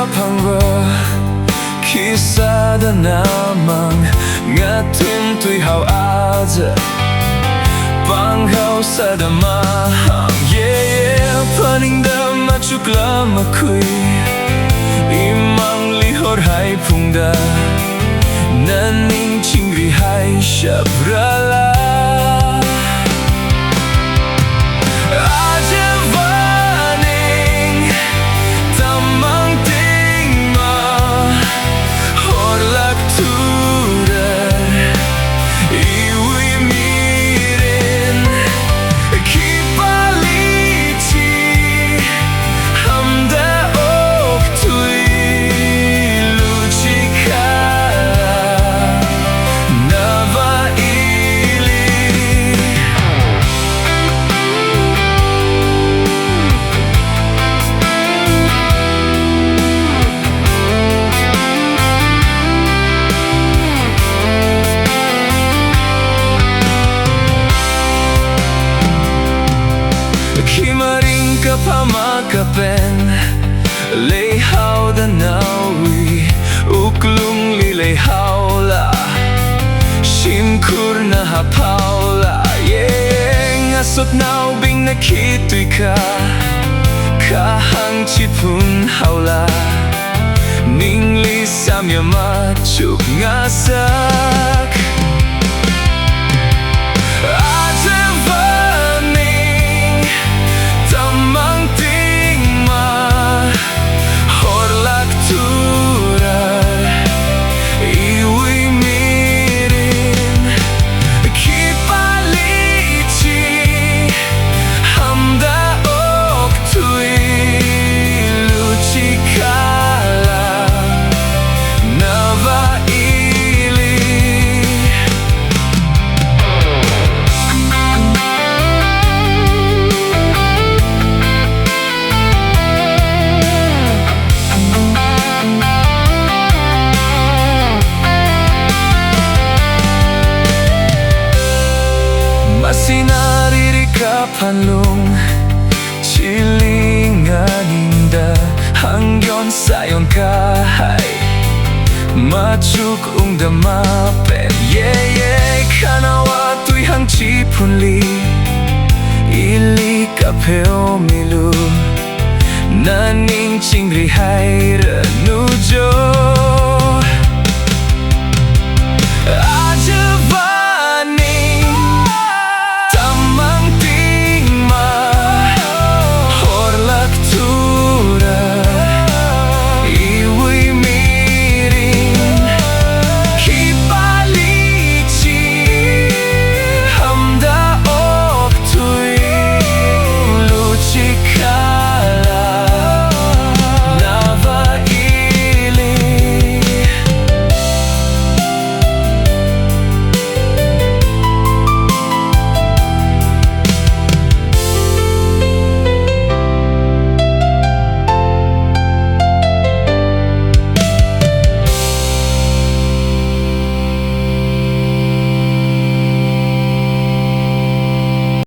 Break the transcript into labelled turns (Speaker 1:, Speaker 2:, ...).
Speaker 1: pangwa kisah dan namang ngatun tui hau aja panghau sadamahang paning dama chukla makui imang lihor hai pungda naning chingri hai shabrala Kimaring kapamakapen Leihau danawi Uklung lilehau la Shimkur na hapau la Ngasot nau bing nakituy ka Kahang chipun haula Ningli samya machuk ngasak Sinariri kapanlong Chilingan inda Hangyon sayon kahai Machuk ungdamapen Kanawa tuy hang chipunli Ili kapeo milu Naning chingri haira